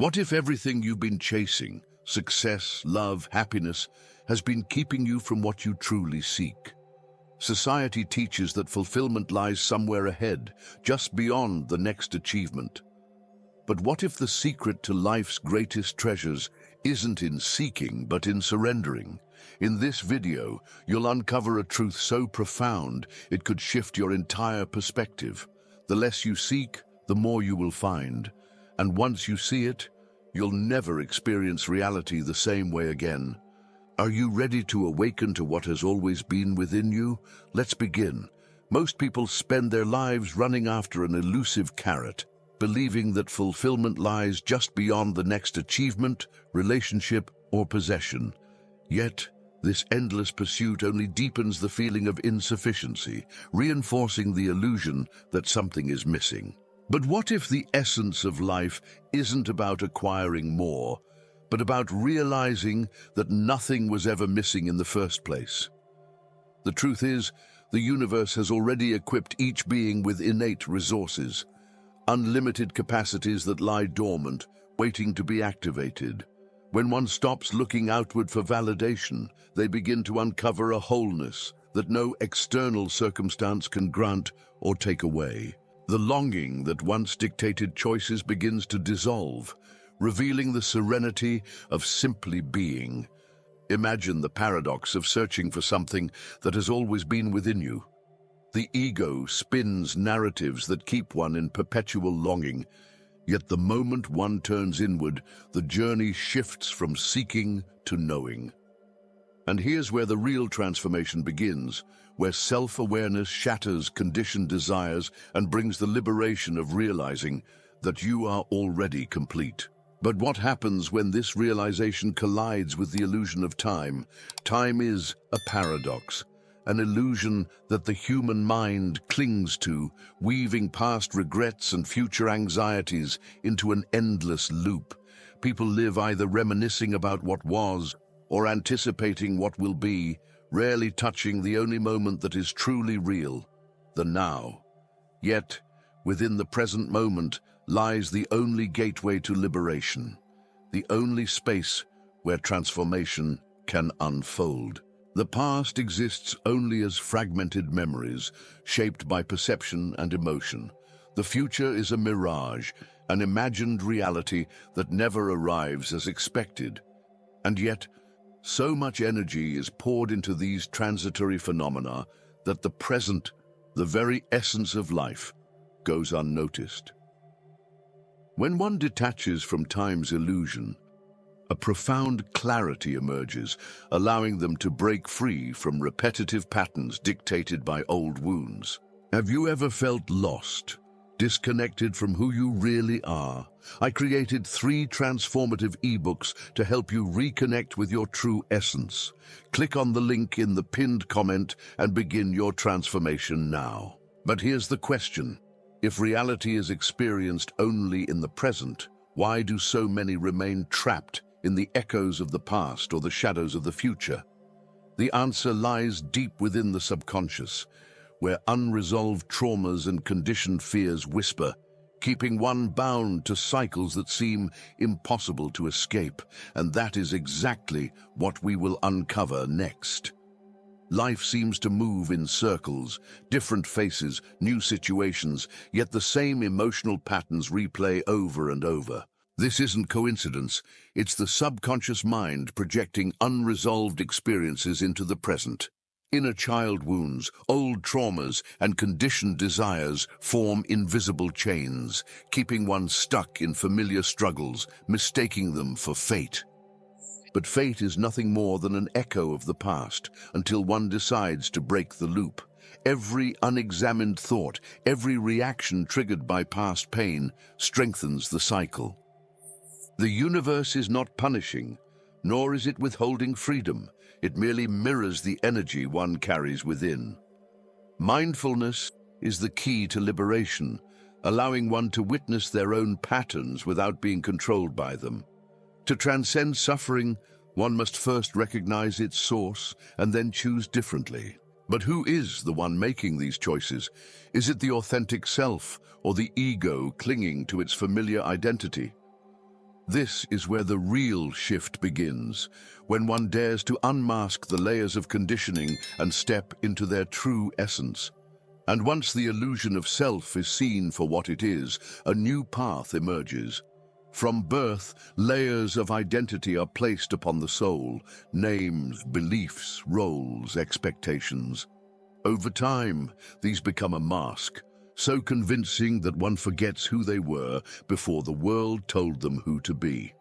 What if everything you've been chasing, success, love, happiness, has been keeping you from what you truly seek? Society teaches that fulfillment lies somewhere ahead, just beyond the next achievement. But what if the secret to life's greatest treasures isn't in seeking, but in surrendering? In this video, you'll uncover a truth so profound it could shift your entire perspective. The less you seek, the more you will find. And once you see it, you'll never experience reality the same way again. Are you ready to awaken to what has always been within you? Let's begin. Most people spend their lives running after an elusive carrot, believing that fulfillment lies just beyond the next achievement, relationship, or possession. Yet, this endless pursuit only deepens the feeling of insufficiency, reinforcing the illusion that something is missing. But what if the essence of life isn't about acquiring more, but about realizing that nothing was ever missing in the first place? The truth is, the universe has already equipped each being with innate resources, unlimited capacities that lie dormant, waiting to be activated. When one stops looking outward for validation, they begin to uncover a wholeness that no external circumstance can grant or take away. The longing that once dictated choices begins to dissolve, revealing the serenity of simply being. Imagine the paradox of searching for something that has always been within you. The ego spins narratives that keep one in perpetual longing, yet the moment one turns inward, the journey shifts from seeking to knowing. And here's where the real transformation begins, where self-awareness shatters conditioned desires and brings the liberation of realizing that you are already complete. But what happens when this realization collides with the illusion of time? Time is a paradox, an illusion that the human mind clings to, weaving past regrets and future anxieties into an endless loop. People live either reminiscing about what was or anticipating what will be, rarely touching the only moment that is truly real, the now. Yet, within the present moment lies the only gateway to liberation, the only space where transformation can unfold. The past exists only as fragmented memories, shaped by perception and emotion. The future is a mirage, an imagined reality that never arrives as expected. And yet, so much energy is poured into these transitory phenomena that the present, the very essence of life, goes unnoticed. When one detaches from time's illusion, a profound clarity emerges, allowing them to break free from repetitive patterns dictated by old wounds. Have you ever felt lost, disconnected from who you really are? I created 3 transformative ebooks to help you reconnect with your true essence. Click on the link in the pinned comment and begin your transformation now. But here's the question. If reality is experienced only in the present, why do so many remain trapped in the echoes of the past or the shadows of the future? The answer lies deep within the subconscious, where unresolved traumas and conditioned fears whisper, keeping one bound to cycles that seem impossible to escape. And that is exactly what we will uncover next. Life seems to move in circles, different faces, new situations, yet the same emotional patterns replay over and over. This isn't coincidence, it's the subconscious mind projecting unresolved experiences into the present. Inner child wounds, old traumas, and conditioned desires form invisible chains, keeping one stuck in familiar struggles, mistaking them for fate. But fate is nothing more than an echo of the past until one decides to break the loop. Every unexamined thought, every reaction triggered by past pain strengthens the cycle. The universe is not punishing, nor is it withholding freedom. It merely mirrors the energy one carries within. Mindfulness is the key to liberation, allowing one to witness their own patterns without being controlled by them. To transcend suffering, one must first recognize its source and then choose differently. But who is the one making these choices? Is it the authentic self or the ego clinging to its familiar identity? This is where the real shift begins, when one dares to unmask the layers of conditioning and step into their true essence. And once the illusion of self is seen for what it is, a new path emerges. From birth, layers of identity are placed upon the soul, names, beliefs, roles, expectations. Over time, these become a mask, so convincing that one forgets who they were before the world told them who to be.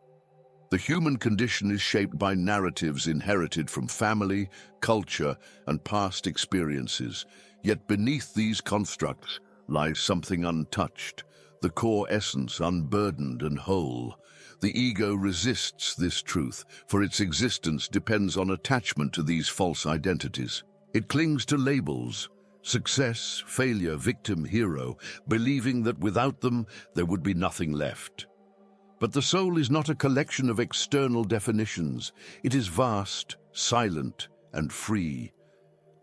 The human condition is shaped by narratives inherited from family, culture, and past experiences. Yet beneath these constructs lies something untouched, the core essence unburdened and whole. The ego resists this truth, for its existence depends on attachment to these false identities. It clings to labels, success, failure, victim, hero, believing that without them there would be nothing left. But the soul is not a collection of external definitions. It is vast, silent, and free.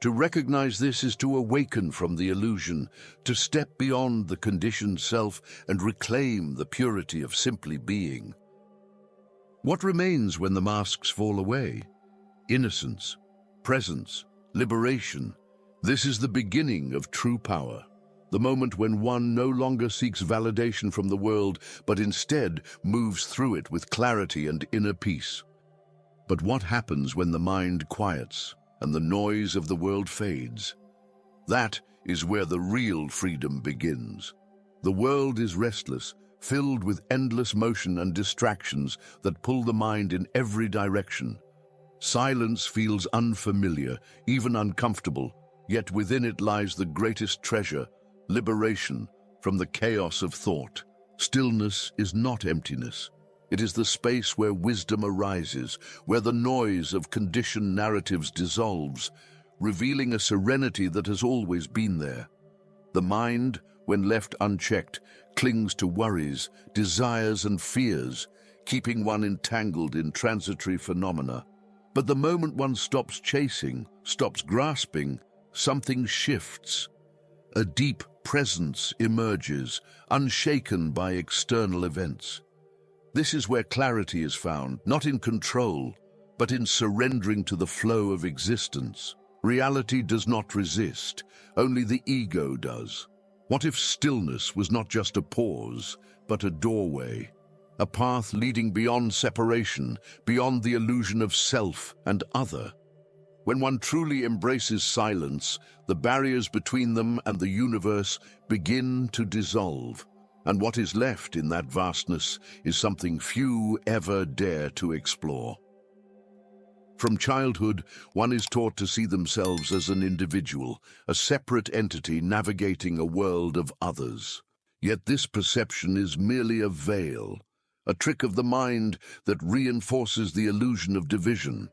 To recognize this is to awaken from the illusion, to step beyond the conditioned self and reclaim the purity of simply being. What remains when the masks fall away? Innocence, presence, liberation. This is the beginning of true power, the moment when one no longer seeks validation from the world, but instead moves through it with clarity and inner peace. But what happens when the mind quiets and the noise of the world fades? That is where the real freedom begins. The world is restless, filled with endless motion and distractions that pull the mind in every direction. Silence feels unfamiliar, even uncomfortable, yet within it lies the greatest treasure, liberation from the chaos of thought. Stillness is not emptiness. It is the space where wisdom arises, where the noise of conditioned narratives dissolves, revealing a serenity that has always been there. The mind, when left unchecked, clings to worries, desires, and fears, keeping one entangled in transitory phenomena. But the moment one stops chasing, stops grasping, something shifts. A deep presence emerges, unshaken by external events. This is where clarity is found, not in control, but in surrendering to the flow of existence. Reality does not resist, only the ego does. What if stillness was not just a pause, but a doorway? A path leading beyond separation, beyond the illusion of self and other. When one truly embraces silence, the barriers between them and the universe begin to dissolve. And what is left in that vastness is something few ever dare to explore. From childhood, one is taught to see themselves as an individual, a separate entity navigating a world of others. Yet this perception is merely a veil, a trick of the mind that reinforces the illusion of division.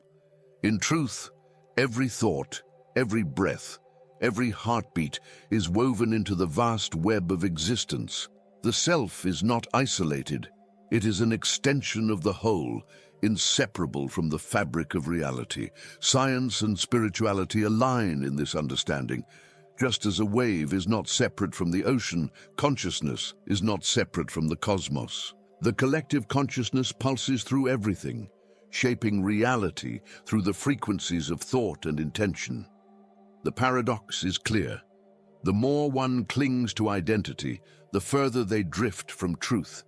In truth, every thought, every breath, every heartbeat is woven into the vast web of existence. The self is not isolated. It is an extension of the whole, inseparable from the fabric of reality. Science and spirituality align in this understanding. Just as a wave is not separate from the ocean, consciousness is not separate from the cosmos. The collective consciousness pulses through everything, shaping reality through the frequencies of thought and intention. The paradox is clear. The more one clings to identity, the further they drift from truth.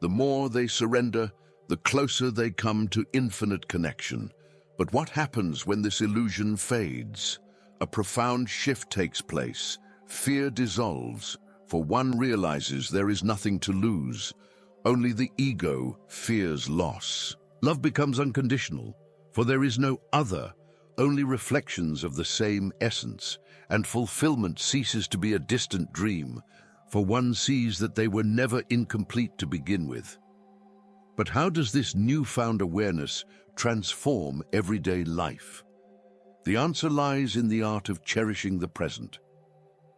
The more they surrender, the closer they come to infinite connection. But what happens when this illusion fades? A profound shift takes place. Fear dissolves, for one realizes there is nothing to lose. Only the ego fears loss. Love becomes unconditional, for there is no other, only reflections of the same essence, and fulfillment ceases to be a distant dream, for one sees that they were never incomplete to begin with. But how does this newfound awareness transform everyday life? The answer lies in the art of cherishing the present.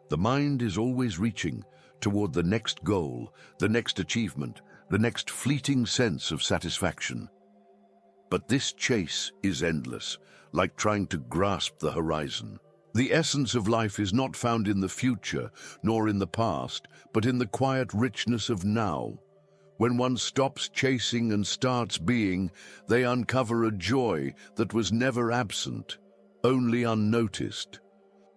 The mind is always reaching toward the next goal, the next achievement, the next fleeting sense of satisfaction. But this chase is endless, like trying to grasp the horizon. The essence of life is not found in the future, nor in the past, but in the quiet richness of now. When one stops chasing and starts being, they uncover a joy that was never absent, only unnoticed.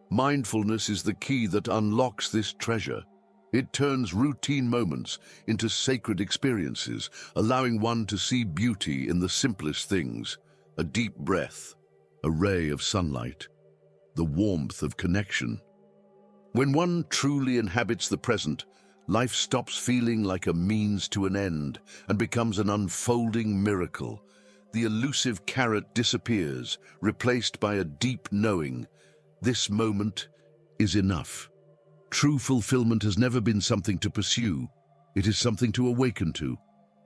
Mindfulness is the key that unlocks this treasure. It turns routine moments into sacred experiences, allowing one to see beauty in the simplest things: a deep breath, a ray of sunlight, the warmth of connection. When one truly inhabits the present, life stops feeling like a means to an end and becomes an unfolding miracle. The elusive carrot disappears, replaced by a deep knowing. This moment is enough. True fulfillment has never been something to pursue. It is something to awaken to.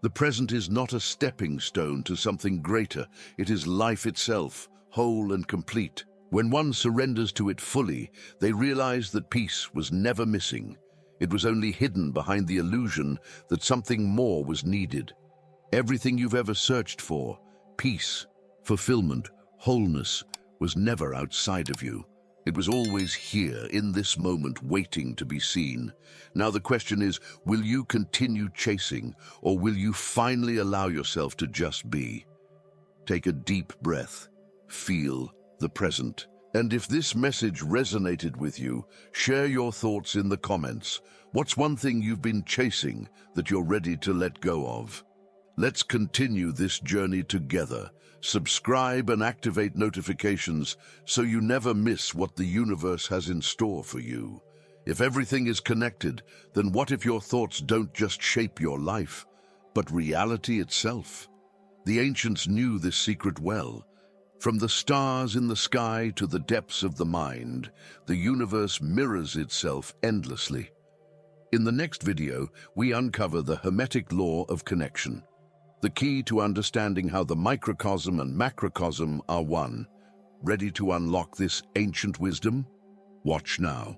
The present is not a stepping stone to something greater. It is life itself, whole and complete. When one surrenders to it fully, they realize that peace was never missing. It was only hidden behind the illusion that something more was needed. Everything you've ever searched for, peace, fulfillment, wholeness, was never outside of you. It was always here, in this moment, waiting to be seen. Now the question is, will you continue chasing, or will you finally allow yourself to just be? Take a deep breath. Feel the present. And if this message resonated with you, share your thoughts in the comments. What's one thing you've been chasing that you're ready to let go of? Let's continue this journey together. Subscribe and activate notifications so you never miss what the universe has in store for you. If everything is connected, then what if your thoughts don't just shape your life, but reality itself? The ancients knew this secret well. From the stars in the sky to the depths of the mind, the universe mirrors itself endlessly. In the next video, we uncover the Hermetic law of connection, the key to understanding how the microcosm and macrocosm are one. Ready to unlock this ancient wisdom? Watch now.